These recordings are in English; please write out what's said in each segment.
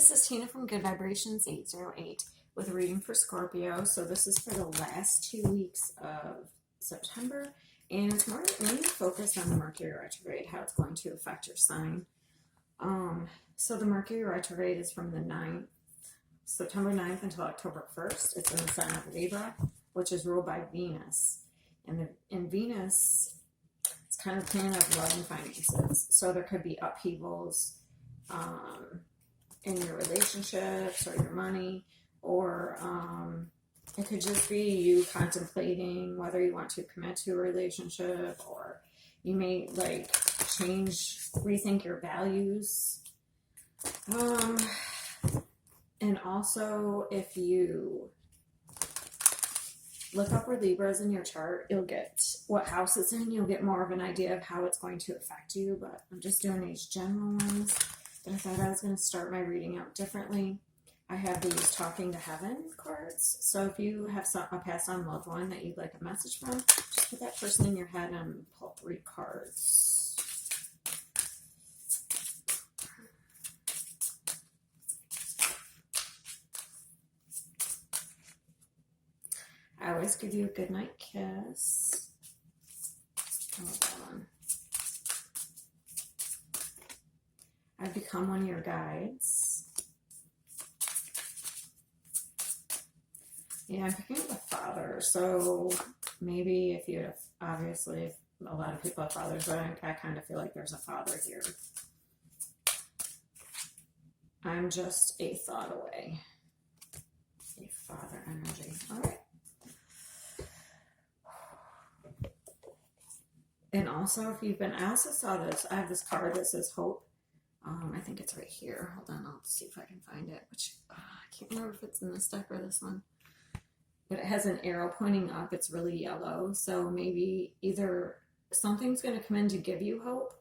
this is Tina from Good Vibrations 808 with a reading for Scorpio. So this is for the last 2 weeks of September, and it's mainly focused on the Mercury Retrograde, how it's going to affect your sign. So the Mercury Retrograde is from the September 9th until October 1st. It's in the sign of Libra, which is ruled by Venus. And in Venus, it's kind of planet of love and finances. So there could be upheavals in your relationships or your money, or it could just be you contemplating whether you want to commit to a relationship, or you may rethink your values. And also, if you look up where Libra is in your chart, you'll get what house it's in. You'll get more of an idea of how it's going to affect you, but I'm just doing these general ones. But I thought I was going to start my reading out differently. I have these Talking to Heaven cards. So if you have a passed on loved one that you'd like a message from, just put that person in your head and pull 3 cards. I always give you a good night kiss. I love that one. I've become one of your guides. Yeah, I'm picking up a father. So maybe if you have, obviously, a lot of people have fathers, but I kind of feel like there's a father here. I'm just a thought away. A father energy. All right. And also, if you've been, I also saw this, I have this card that says hope. I think it's right here. Hold on, I'll see if I can find it. Which I can't remember if it's in this deck or this one. But it has an arrow pointing up. It's really yellow. So maybe either something's going to come in to give you hope,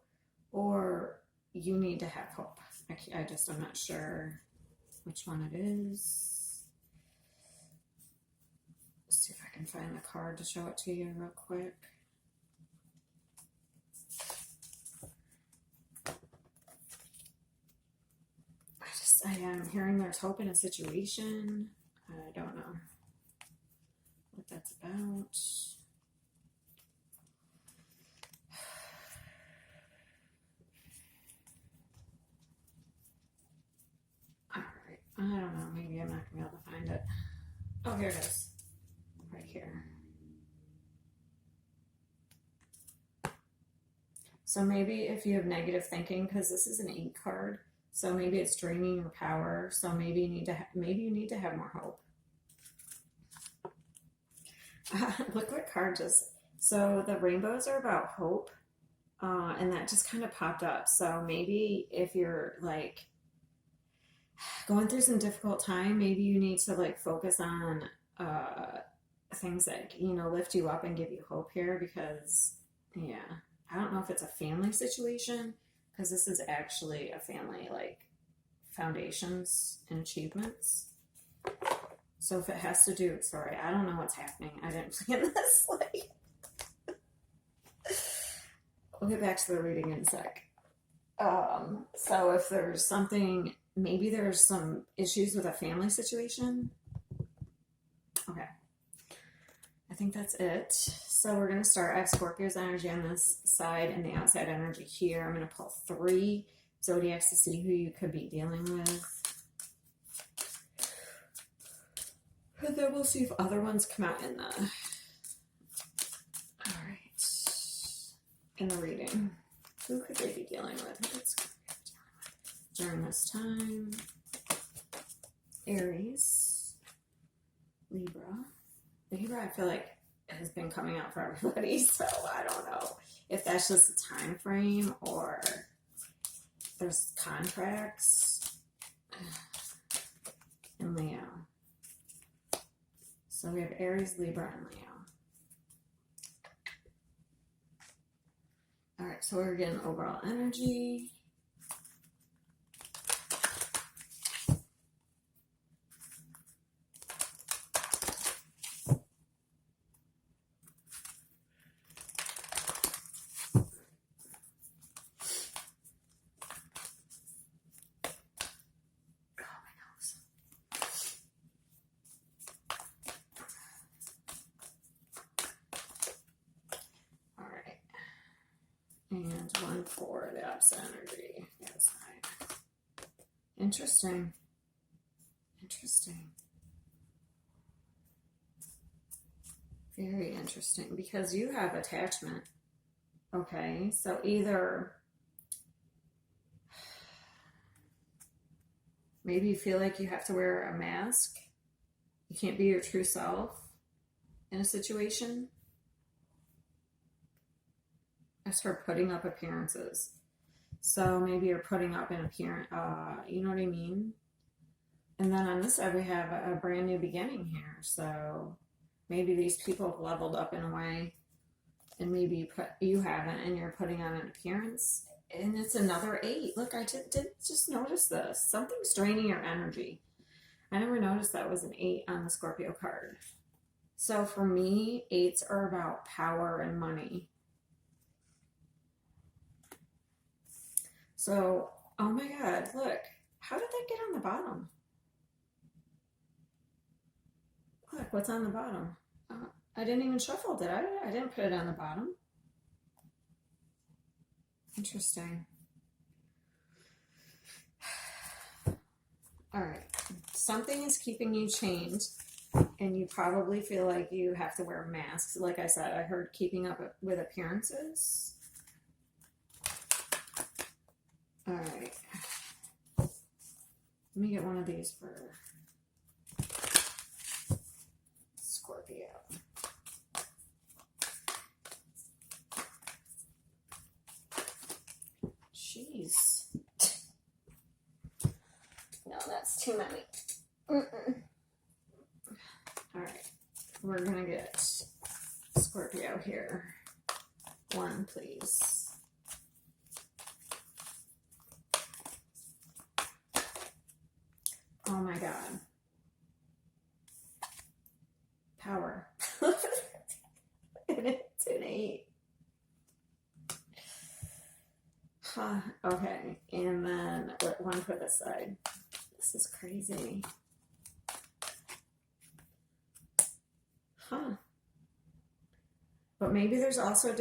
or you need to have hope. I'm not sure which one it is. Let's see if I can find the card to show it to you real quick. I am hearing there's hope in a situation. I don't know what that's about. All right. I don't know. Maybe I'm not going to be able to find it. Oh, here it is. Right here. So maybe if you have negative thinking, because this is an 8 card, so maybe it's draining your power. So maybe you need to have more hope. Look what card just. So the rainbows are about hope, and that just kind of popped up. So maybe if you're like going through some difficult time, maybe you need to focus on things that lift you up and give you hope here. Because I don't know if it's a family situation, because this is actually a family, foundations and achievements. So if it has to do, sorry, I don't know what's happening. I didn't plan this. We'll get back to the reading in a sec. So if there's something, maybe there's some issues with a family situation. Okay. I think that's it. So we're going to start. I have Scorpio's energy on this side and the outside energy here. I'm going to pull 3 zodiacs to see who you could be dealing with. And then we'll see if other ones come out in the reading. Who could they be dealing with? Who could Scorpio be dealing with during this time? Aries, Libra, I feel like has been coming out for everybody, so I don't know if that's just a time frame or there's contracts in Leo. So we have Aries, Libra, and Leo. All right, so we're getting overall energy. And 1 for the opposite energy, the other side. Interesting. Interesting. Very interesting, because you have attachment. Okay, so either maybe you feel like you have to wear a mask. You can't be your true self in a situation. As for putting up appearances. So maybe you're putting up an appearance, you know what I mean? And then on this side, we have a brand new beginning here. So maybe these people have leveled up in a way, and maybe you haven't, and you're putting on an appearance. And it's another 8. Look, I did just notice this. Something's draining your energy. I never noticed that was an 8 on the Scorpio card. So for me, 8s are about power and money. So, oh my God, look. How did that get on the bottom? Look, what's on the bottom? I didn't even shuffle, did I? I didn't put it on the bottom. Interesting. All right. Something is keeping you chained, and you probably feel like you have to wear masks. Like I said, I heard keeping up with appearances. All right. Let me get one of these for Scorpio. Jeez. No, that's too many. All right. We're going to get Scorpio here. 1, please. Oh my God. Power. It's an 8. Huh. Okay. And then 1 for this side. This is crazy. Huh. But maybe there's also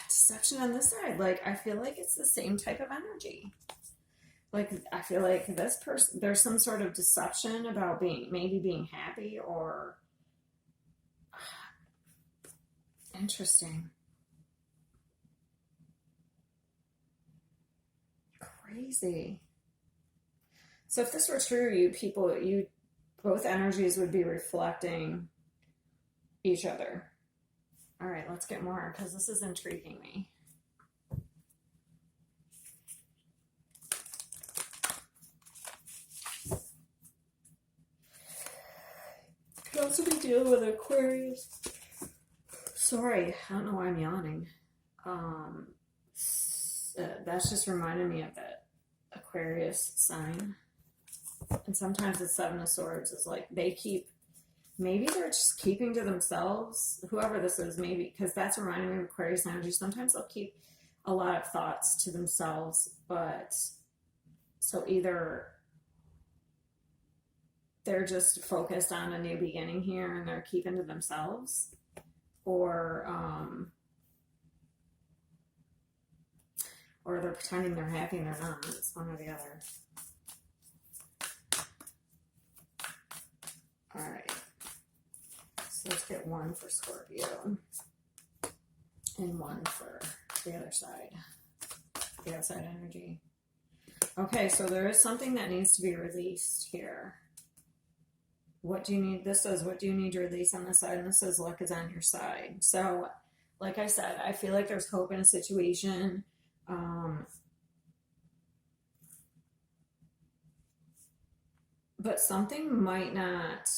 deception on this side. Like, I feel like it's the same type of energy. Like, I feel like this person, there's some sort of deception about maybe being happy, or interesting. Crazy. So if this were true, both energies would be reflecting each other. All right, let's get more, because this is intriguing me. Could also be dealing with Aquarius. Sorry, I don't know why I'm yawning. That's just reminding me of that Aquarius sign. And sometimes the 7 of Swords is like maybe they're just keeping to themselves, whoever this is, maybe, because that's reminding me of Aquarius energy. Sometimes they'll keep a lot of thoughts to themselves, but so either they're just focused on a new beginning here and they're keeping to themselves, or they're pretending they're happy and they're not. It's one or the other. All right. So let's get 1 for Scorpio and 1 for the other side, the outside energy. Okay, so there is something that needs to be released here. What do you need? This says, what do you need to release on this side? And this says, luck is on your side. So, like I said, I feel like there's hope in a situation. But something might not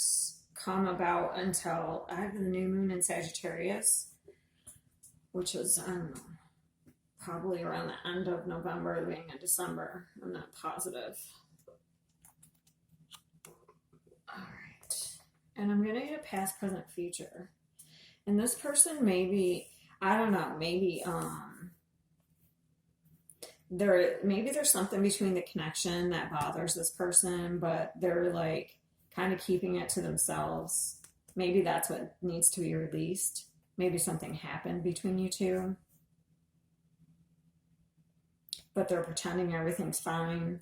come about until I have the new moon in Sagittarius, which is, I don't know, probably around the end of November, the beginning of December. I'm not positive. All right. And I'm going to get a past, present, future. And this person maybe, I don't know, maybe there's something between the connection that bothers this person, but they're like kind of keeping it to themselves. Maybe that's what needs to be released. Maybe something happened between you two. but they're pretending everything's fine.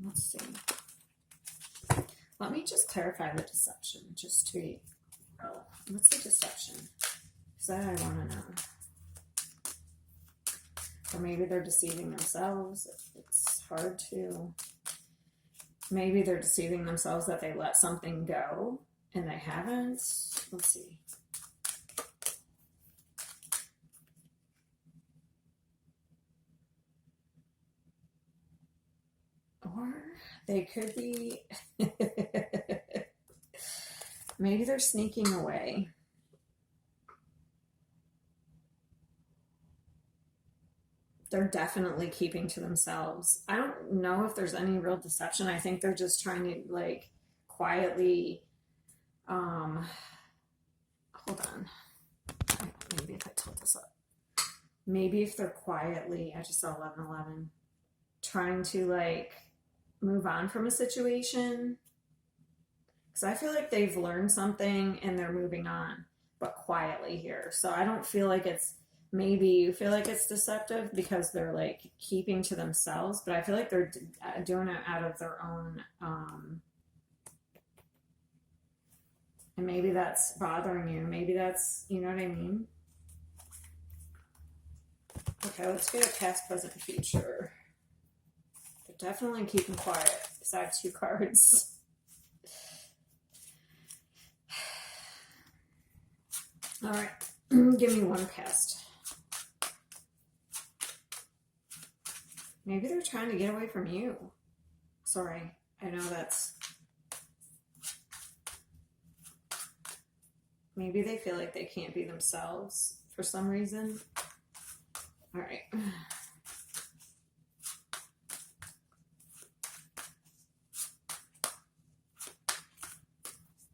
Let's see. Let me just clarify the deception, just to be, what's the deception? Because that I want to know. Or maybe they're deceiving themselves. It's hard to, maybe they're deceiving themselves that they let something go and they haven't. Let's see. Or they could be, maybe they're sneaking away. They're definitely keeping to themselves. I don't know if there's any real deception. I think they're just trying to like quietly, hold on. Maybe if I tilt this up. Maybe if they're quietly, I just saw 1111, trying to like move on from a situation. Because I feel like they've learned something and they're moving on, but quietly here. So I don't feel like it's, maybe you feel like it's deceptive because they're like keeping to themselves, but I feel like they're doing it out of their own, and maybe that's bothering you. Maybe that's, you know what I mean? Okay, let's get a past, present, and future. They're definitely keeping quiet. Because I have 2 cards. All right, give me one past. Maybe they're trying to get away from you. Sorry, I know that's... Maybe they feel like they can't be themselves for some reason. All right.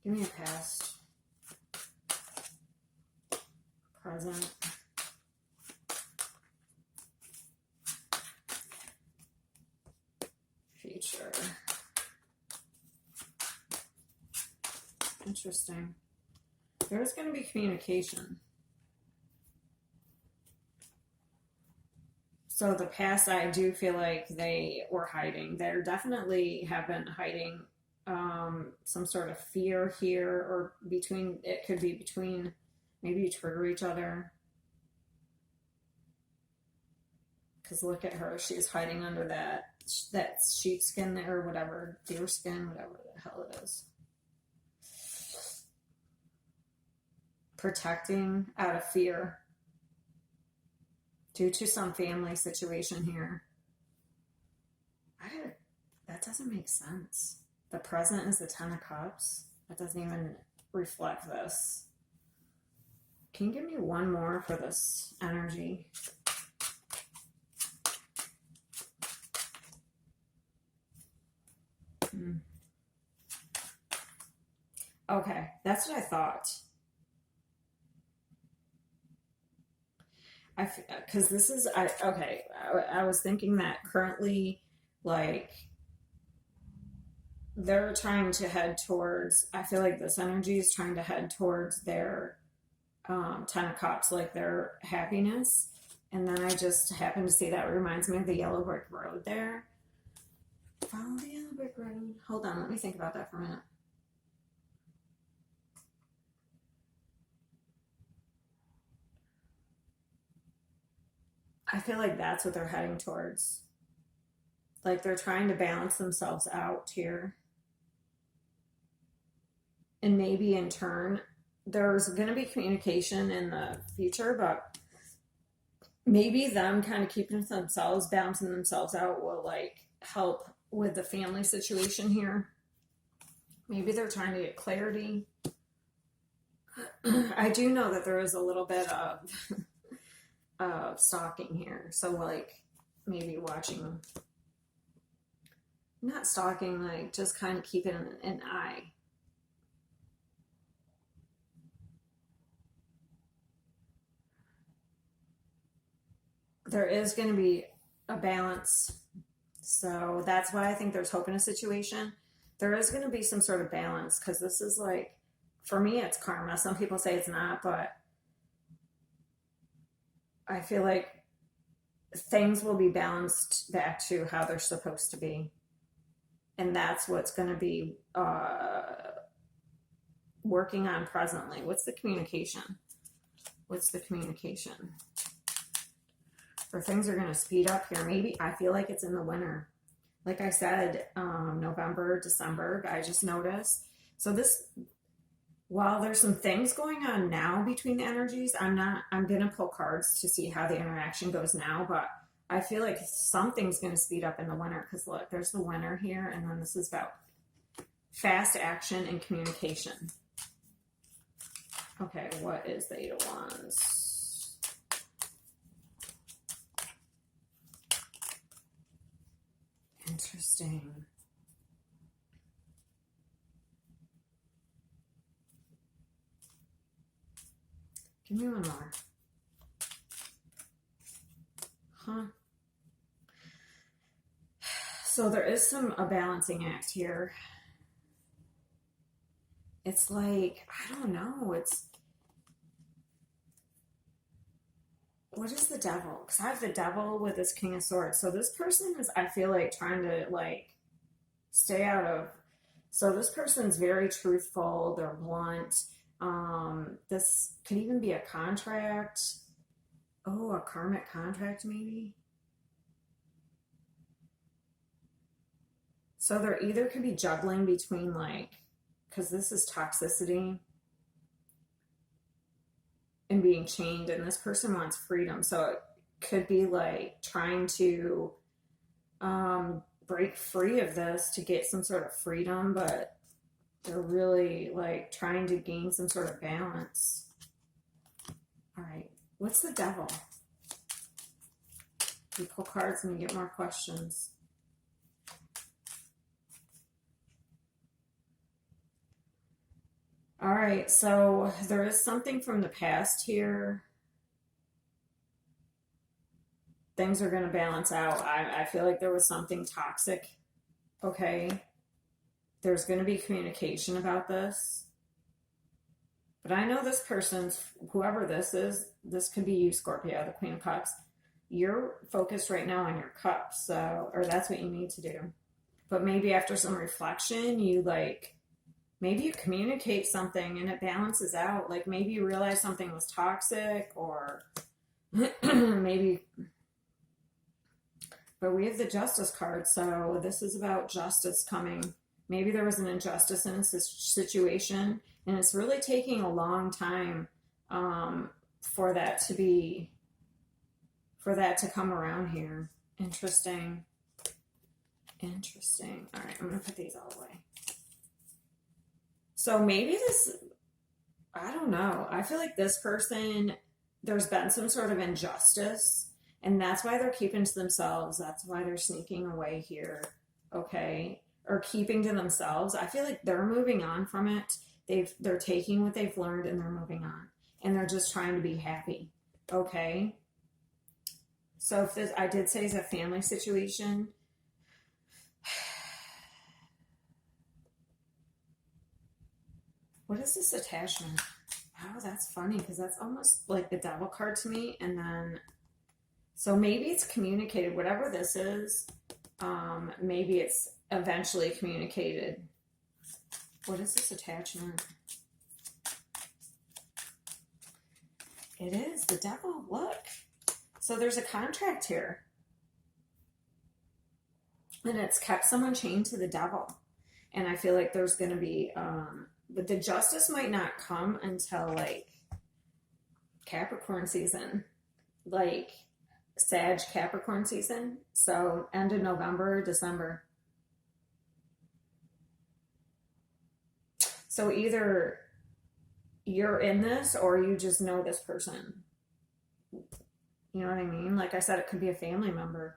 Give me a past, present, future. Interesting. There's going to be communication. So the past, I do feel like they were hiding. They definitely have been hiding some sort of fear here, or between, it could be between, maybe you trigger each other. Because look at her, she's hiding under that sheepskin or whatever, deer skin, whatever the hell it is. Protecting out of fear due to some family situation here. That doesn't make sense. The present is the 10 of Cups. That doesn't even reflect this. Can you give me one more for this energy? Okay, that's what I thought. Because this is, okay, I was thinking that currently, like, they're trying to head towards, I feel like this energy is trying to head towards their 10 of Cups, like their happiness. And then I just happened to see that. It reminds me of the yellow brick road there. Follow the yellow brick road. Hold on, let me think about that for a minute. I feel like that's what they're heading towards. Like they're trying to balance themselves out here. And maybe in turn, there's going to be communication in the future, but maybe them kind of keeping themselves, balancing themselves out will like help with the family situation here. Maybe they're trying to get clarity. I do know that there is a little bit of stalking here. So like maybe watching, not stalking, like just kind of keeping an eye. There is going to be a balance. So that's why I think there's hope in a situation. There is going to be some sort of balance because this is like, for me, it's karma. Some people say it's not, but I feel like things will be balanced back to how they're supposed to be. And that's what's going to be working on presently. What's the communication? What's the communication? Or things are going to speed up here. Maybe I feel like it's in the winter. Like I said, November, December, I just noticed. So this, while there's some things going on now between the energies, I'm going to pull cards to see how the interaction goes now, but I feel like something's going to speed up in the winter because look, there's the winter here, and then this is about fast action and communication. Okay, what is the Eight of Wands? Interesting. Give me one more. Huh? So there is a balancing act here. It's like, I don't know. What is the Devil? Because I have the Devil with this King of Swords. So this person is, I feel like, trying to like stay out of. So this person's very truthful. They're blunt. This could even be a contract. Oh, a karmic contract maybe. So there either could be juggling between like, because this is toxicity and being chained, and this person wants freedom. So it could be like trying to break free of this to get some sort of freedom, but they're really like trying to gain some sort of balance. All right, what's the Devil? We pull cards and we get more questions. All right, so there is something from the past here. Things are going to balance out. I feel like there was something toxic. Okay. There's going to be communication about this. But I know this person's, whoever this is, this could be you, Scorpio, the Queen of Cups. You're focused right now on your cups, so, or that's what you need to do. But maybe after some reflection, you like, maybe you communicate something and it balances out. Like maybe you realize something was toxic, or maybe, but we have the Justice card. So this is about justice coming. Maybe there was an injustice in a situation, and it's really taking a long time for that to come around here. Interesting. Interesting. All right, I'm going to put these all away. So maybe this, I don't know. I feel like this person, there's been some sort of injustice, and that's why they're keeping to themselves. That's why they're sneaking away here. Okay. Or keeping to themselves. I feel like they're moving on from it. They're taking what they've learned and they're moving on. And they're just trying to be happy. Okay. So if this, I did say, is a family situation. What is this attachment? Oh, that's funny because that's almost like the Devil card to me. And then, so maybe it's communicated, whatever this is, maybe it's eventually communicated. What is this attachment? It is the Devil. Look. So there's a contract here. And it's kept someone chained to the Devil. And I feel like there's going to be, but the justice might not come until like Capricorn season, like Sag Capricorn season. So end of November, December. So either you're in this or you just know this person. You know what I mean? Like I said, it could be a family member.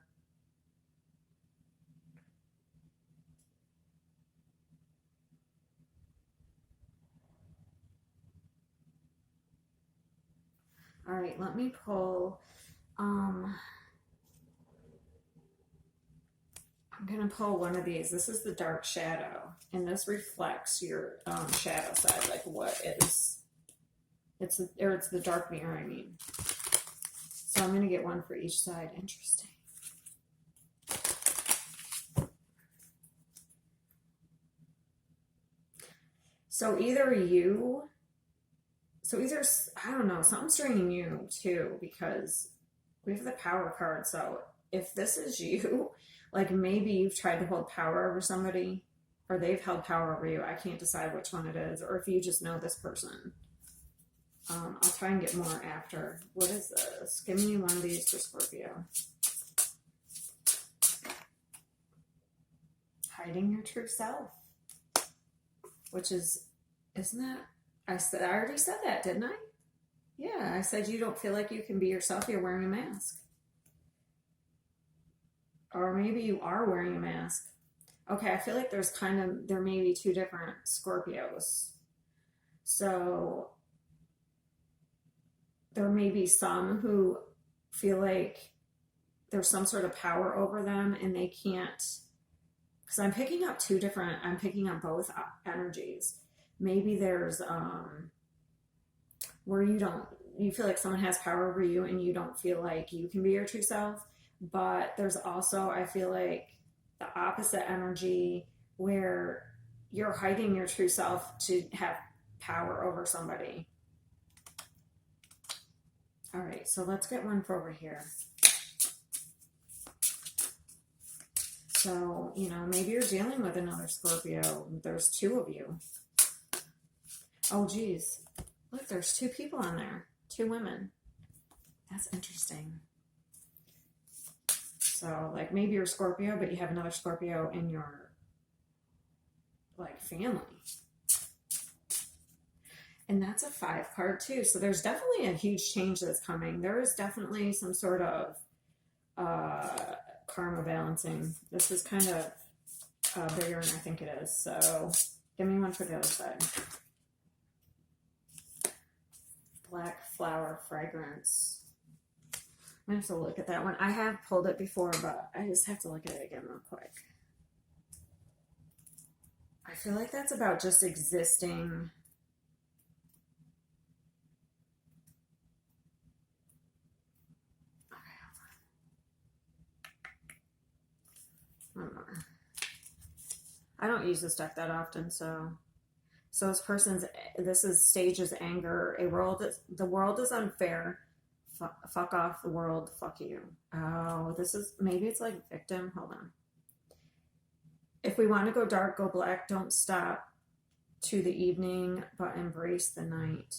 All right, let me pull, I'm going to pull one of these. This is the Dark Shadow, and this reflects your shadow side, like what is, it's the Dark Mirror, I mean. So I'm going to get one for each side. Interesting. So either, I don't know, something's draining you too, because we have the Power card. So if this is you, like maybe you've tried to hold power over somebody, or they've held power over you. I can't decide which one it is, or if you just know this person. I'll try and get more after. What is this? Give me one of these for Scorpio. Hiding your true self. Which is, isn't that, I already said that, didn't I? Yeah, I said you don't feel like you can be yourself, you're wearing a mask. Or maybe you are wearing a mask. Okay, I feel like there may be two different Scorpios. So there may be some who feel like there's some sort of power over them and they can't, because I'm picking up both energies. Maybe there's where you feel like someone has power over you and you don't feel like you can be your true self. But there's also, I feel like, the opposite energy where you're hiding your true self to have power over somebody. All right, so let's get one for over here. So, maybe you're dealing with another Scorpio. There's two of you. Oh, geez. Look, there's two people on there. Two women. That's interesting. So, like, maybe you're Scorpio, but you have another Scorpio in your, like, family. And that's a 5 card, too. So there's definitely a huge change that's coming. There is definitely some sort of karma balancing. This is kind of bigger than I think it is. So give me one for the other side. Black flower fragrance. I have to look at that one. I have pulled it before, but I just have to look at it again real quick. I feel like that's about just existing. I don't use this deck that often, so this stages anger. The world is unfair. Fuck off the world. Fuck you. Oh, maybe it's like victim. Hold on. If we want to go dark, go black. Don't stop to the evening, but embrace the night.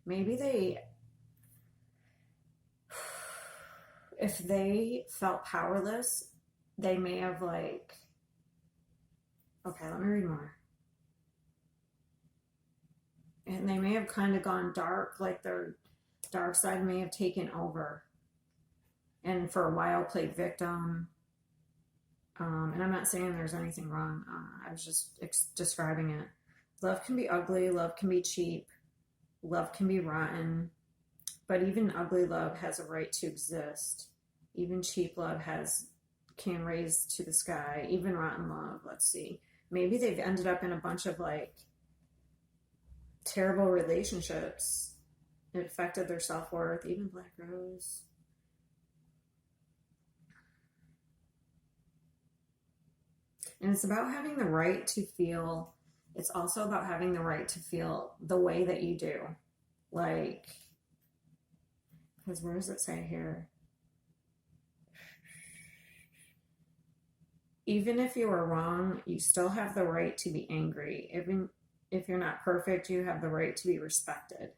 Maybe if they felt powerless, they may have okay, let me read more. And they may have kind of gone dark, like their dark side may have taken over. And for a while played victim. And I'm not saying there's anything wrong. I was just describing it. Love can be ugly. Love can be cheap. Love can be rotten. But even ugly love has a right to exist. Even cheap love can raise to the sky. Even rotten love. Let's see. Maybe they've ended up in a bunch of terrible relationships. It affected their self-worth. Even Black Rose. And it's about having the right to feel. It's also about having the right to feel the way that you do. Because where does it say here? Even if you are wrong, you still have the right to be angry. Even if you're not perfect, you have the right to be respected.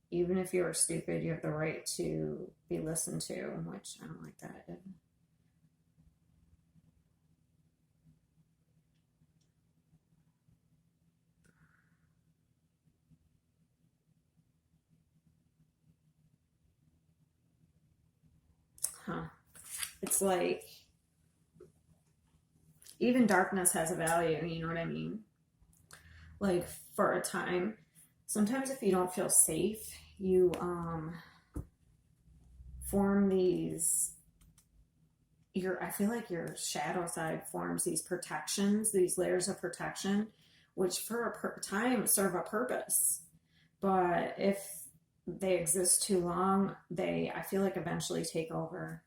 Even if you are stupid, you have the right to be listened to, which I don't like that. It's like even darkness has a value, you know what I mean? Like for a time, sometimes if you don't feel safe, you form these, I feel like your shadow side forms these protections, these layers of protection, which for a time serve a purpose. But if they exist too long, I feel like eventually take over.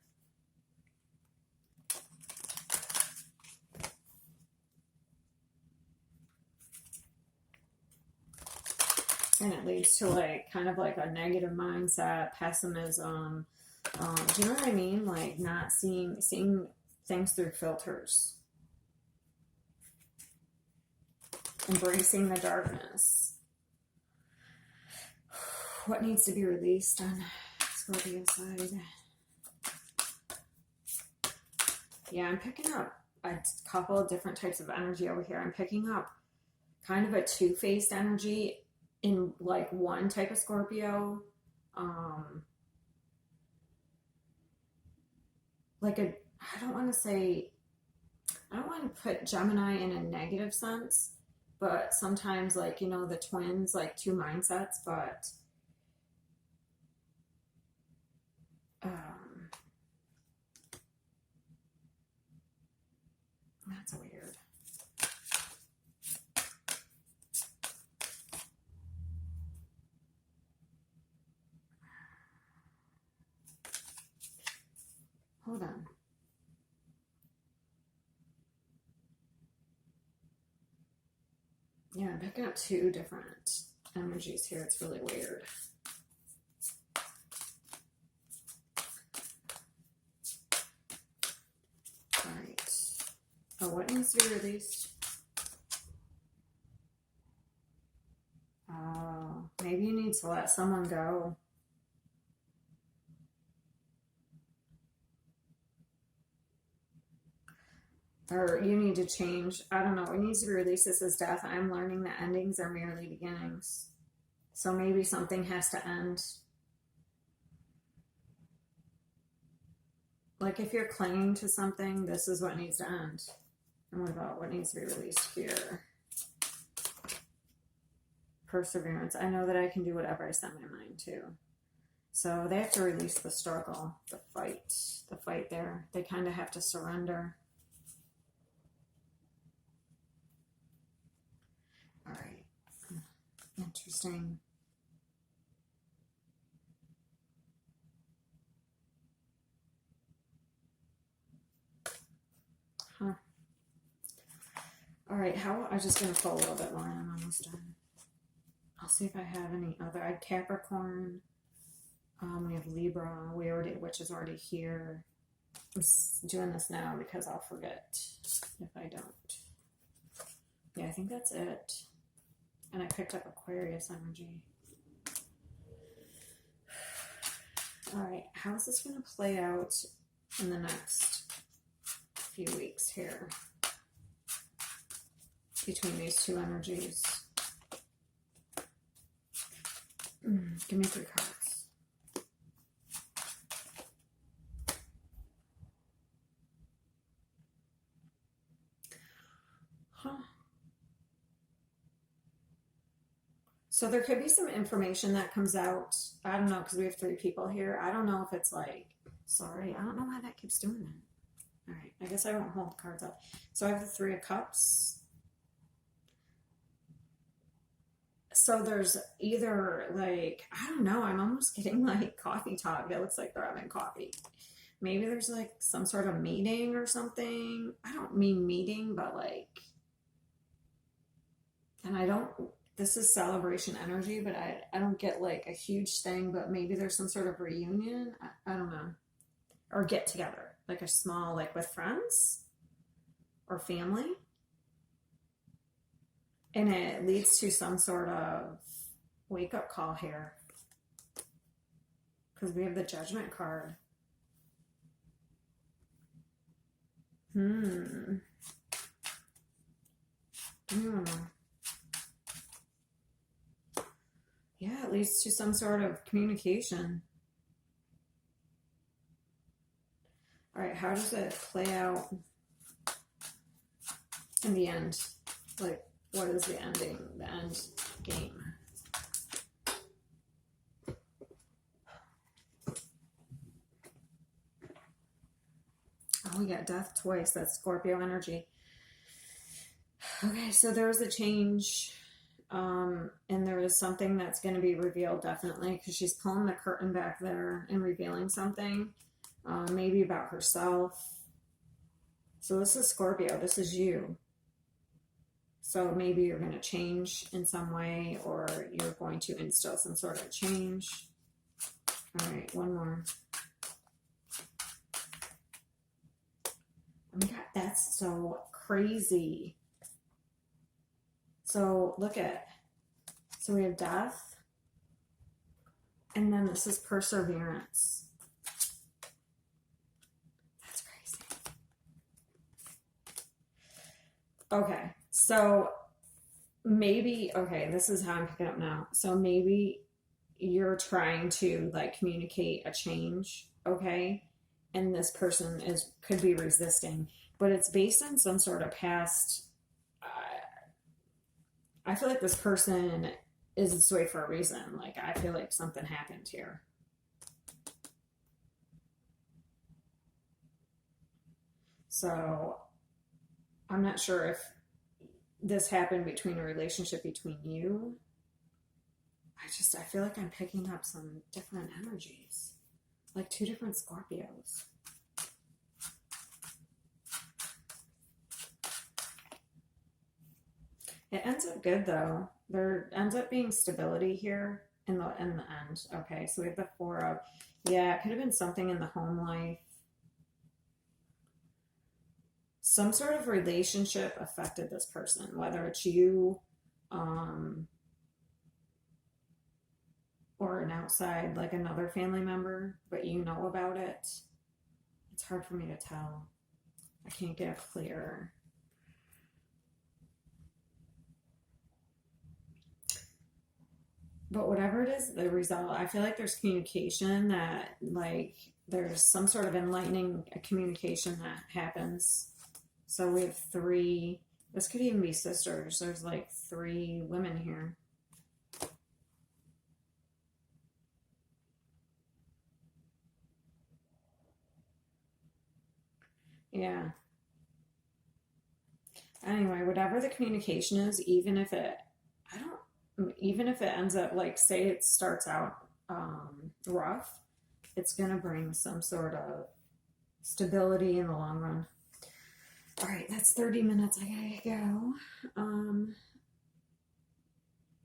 And it leads to like kind of like a negative mindset, pessimism. Do you know what I mean? Like not seeing things through filters, embracing the darkness. What needs to be released on Scorpio side? Yeah, I'm picking up a couple of different types of energy over here. I'm picking up kind of a two-faced energy in like one type of Scorpio. Like a, I don't want to say, I don't want to put Gemini in a negative sense, but sometimes like, you know, the twins, like two mindsets, but that's weird. Hold on. Yeah, I'm picking up two different energies here. It's really weird. All right. Oh, what needs to be released? Oh, maybe you need to let someone go. Or you need to change. I don't know. It needs to be released. This is death. I'm learning that endings are merely beginnings. So maybe something has to end. Like if you're clinging to something, this is what needs to end. And what about what needs to be released here? Perseverance. I know that I can do whatever I set my mind to. So they have to release the struggle, the fight there. They kind of have to surrender. All right. Interesting. Huh. All right. I'm just going to pull a little bit more and I'm almost done. I'll see if I have any other. I had Capricorn. We have Libra, which is already here. I'm doing this now because I'll forget if I don't. Yeah, I think that's it. And I picked up Aquarius energy. All right, how is this going to play out in the next few weeks here between these two energies? Give me 3 cards. So there could be some information that comes out. I don't know, because we have 3 people here. I don't know if it's like, sorry, I don't know why that keeps doing that. All right, I guess I won't hold the cards up. So I have the 3 of Cups. So there's either like, I don't know, I'm almost getting like coffee talk. It looks like they're having coffee. Maybe there's like some sort of meeting or something. I don't mean meeting, but like, and this is celebration energy, but I don't get like a huge thing, but maybe there's some sort of reunion. I don't know. Or get together, like a small, like with friends or family. And it leads to some sort of wake up call here. Because we have the Judgment card. I don't know. Yeah, it leads to some sort of communication. All right, how does it play out in the end? Like, what is the end game? Oh, we got death twice. That's Scorpio energy. Okay, so there was a change. And there is something that's going to be revealed definitely because she's pulling the curtain back there and revealing something, maybe about herself. So this is Scorpio. This is you. So maybe you're going to change in some way, or you're going to instill some sort of change. All right, one more. Oh my God, that's so crazy. So look at, so we have death, and then this is perseverance. That's crazy. Okay, so maybe, okay, this is how I'm picking up now. So maybe you're trying to like communicate a change, okay? And this person could be resisting, but it's based on some sort of past. I feel like this person is this way for a reason. Like, I feel like something happened here. So I'm not sure if this happened between a relationship between you. I feel like I'm picking up some different energies, like two different Scorpios. It ends up good though. There ends up being stability here in the end. Okay, so we have the Four of, yeah, it could have been something in the home life. Some sort of relationship affected this person, whether it's you, or an outside, like another family member, but you know about it. It's hard for me to tell. I can't get clear. But whatever it is, the result, I feel like there's communication that, like, there's some sort of enlightening communication that happens. So we have three, this could even be sisters. There's like three women here. Yeah. Anyway, whatever the communication is, even if it, even if it ends up, like, say it starts out rough, it's going to bring some sort of stability in the long run. All right, that's 30 minutes. I gotta go.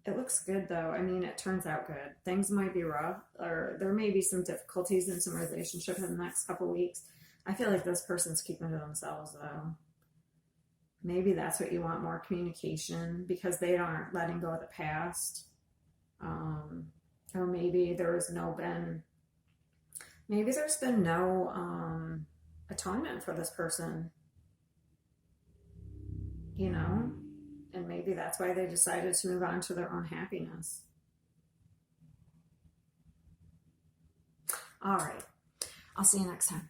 It looks good though. I mean, it turns out good. Things might be rough, or there may be some difficulties in some relationship in the next couple weeks. I feel like this person's keeping to themselves though. Maybe that's what you want, more communication, because they aren't letting go of the past. Or maybe there's been no atonement for this person, you know? And maybe that's why they decided to move on to their own happiness. All right. I'll see you next time.